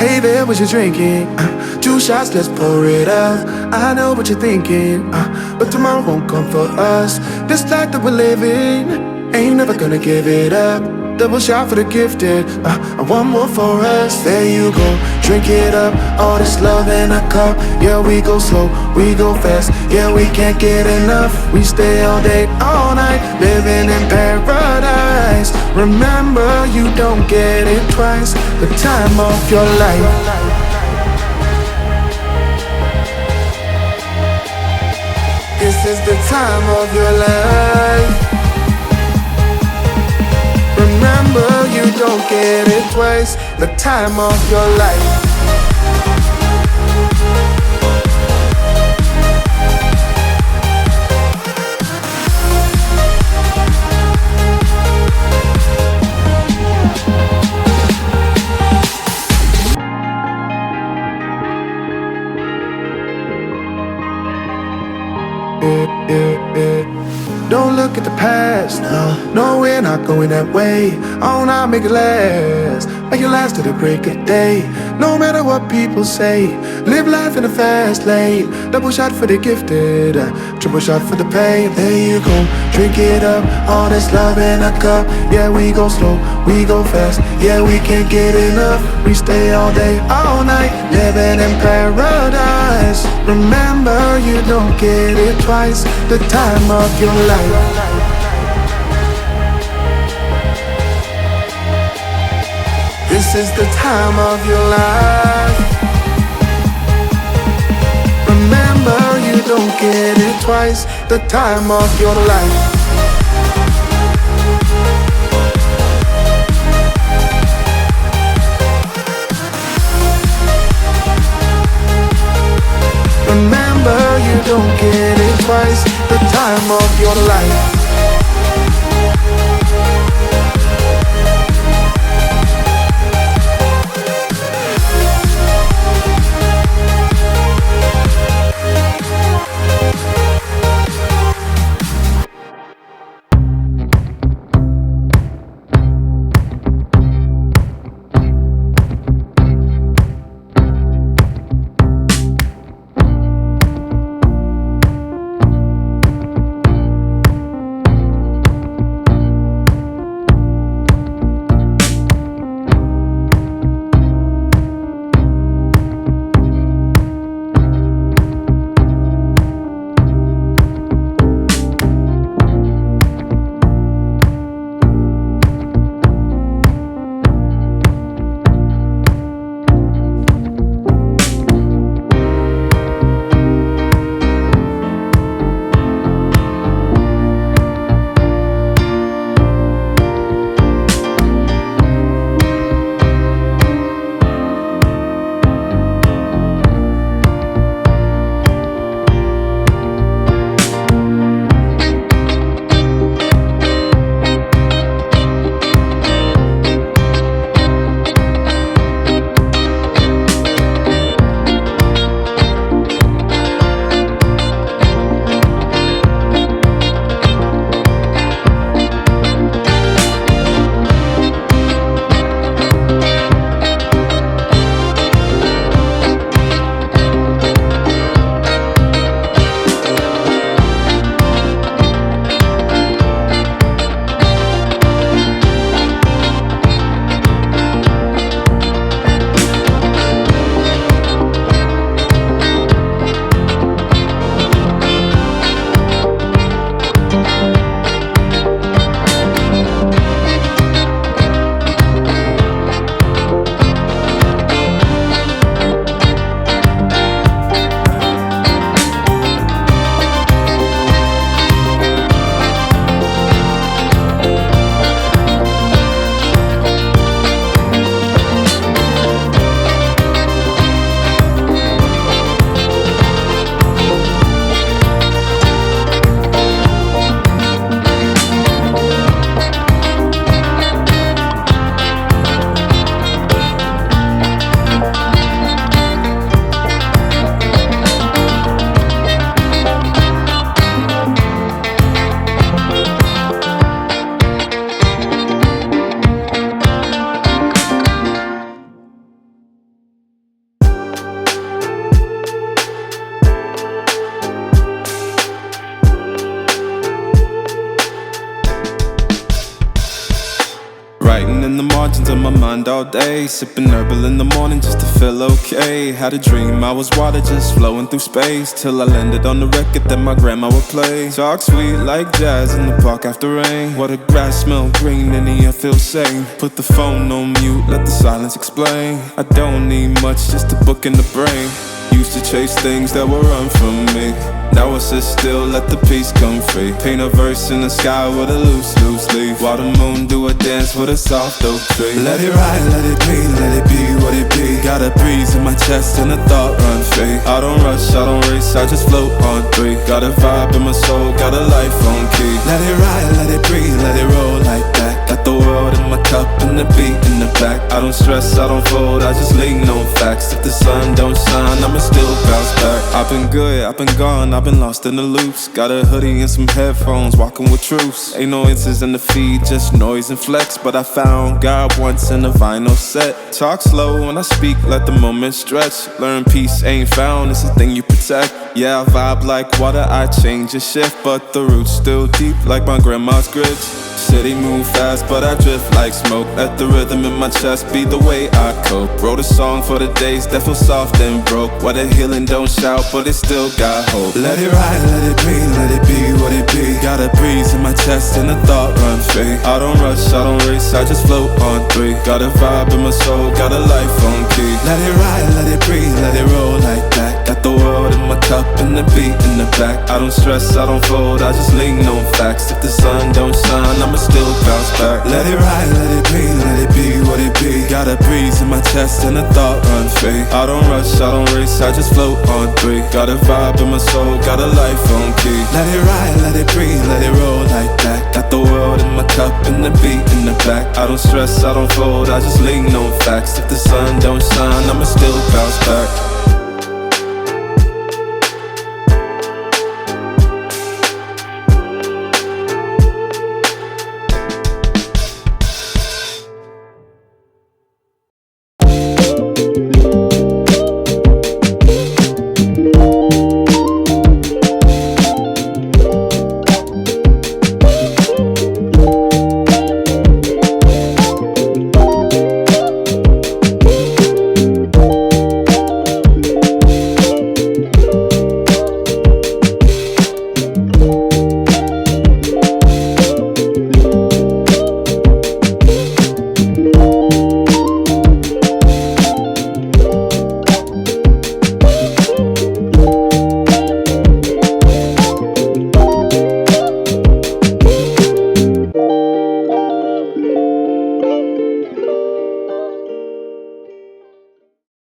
Hey there, what you drinking? 2 shots, let's pour it up. I know what you're thinking, but tomorrow won't come for us. This life that we're living, ain't never gonna give it up. Double shot for the gifted, and one more for us. There you go, drink it up. All this love in a cup. Yeah, we go slow, we go fast. Yeah, we can't get enough. We stay all day, all night, living in paradise. Remember, you don't get it twice. The time of your life. This is the time of your life. Remember, you don't get it twice. The time of your life. Don't look at the past, no, we're not going that way. Oh, now make it last, make it last to the break of day. No matter what people say, live life in a fast lane. Double shot for the gifted, triple shot for the pain. There you go, drink it up, all this love in a cup. Yeah, we go slow, we go fast. Yeah, we can't get enough. We stay all day, all night, living in paradise. Remember, you don't get it twice. The time of your life. This is the time of your life. Remember, you don't get it twice. The time of your life. Remember, you don't get it twice. The time of your life. mind all day. Sipping herbal in the morning just to feel okay. Had a dream I was water just flowing through space, till I landed on the record that my grandma would play. Talk sweet like jazz in the park after rain. What the grass smell green and the air feels sane. Put the phone on mute, let the silence explain. I don't need much, just a book in the brain. Used to chase things that would run from me. Now I sit still, let the peace come free. Paint a verse in the sky with a loose leaf. While the moon do a dance with a soft oak tree. Let it ride, let it be, let it be what it be. Got a breeze in my chest and a thought run free. I don't rush, I don't race, I just float on three. Got a vibe in my soul, got a life on key. Let it ride, let it breathe, let it roll like that. Got the world in my cup and the beat in the back. I don't stress, I don't fold, I just lean on facts. If the sun don't shine, I'ma still bounce back. I've been good, I've been gone, I've been lost in the loops. Got a hoodie and some headphones, walking with truths. Ain't no inches in the feed, just noise and flex. But I found God once in a vinyl set. Talk slow when I speak, let the moment stretch. Learn peace ain't found, it's a thing you protect. Yeah, I vibe like water, I change and shift. But the roots still deep like my grandma's grits. City move fast, but I drift like smoke. Let the rhythm in my chest be the way I cope. Wrote a song for the days that feel soft and broke. Why the healing don't shout, but it still got hope. Let it ride, let it be, let it be what it be. Got a breeze in my chest and a thought run free. I don't rush, I don't race, I just float on three. Got a vibe in my soul, got a life on key. Let it ride, let it breathe, let it roll like that. Got the world in my cup and the beat in the back. I don't stress, I don't fold, I just lean on facts. If the sun don't shine, I'ma still bounce back. Let it ride, let it be, let it be what it be. Got a breeze in my chest and a thought run free. I don't rush, I don't race, I just float on three. Got a vibe in my soul, got a life on key. Let it ride, let it breathe, let it roll like that. Got the world in my cup and the beat in the back. I don't stress, I don't fold, I just lean on facts. If the sun don't shine, I'ma still bounce back.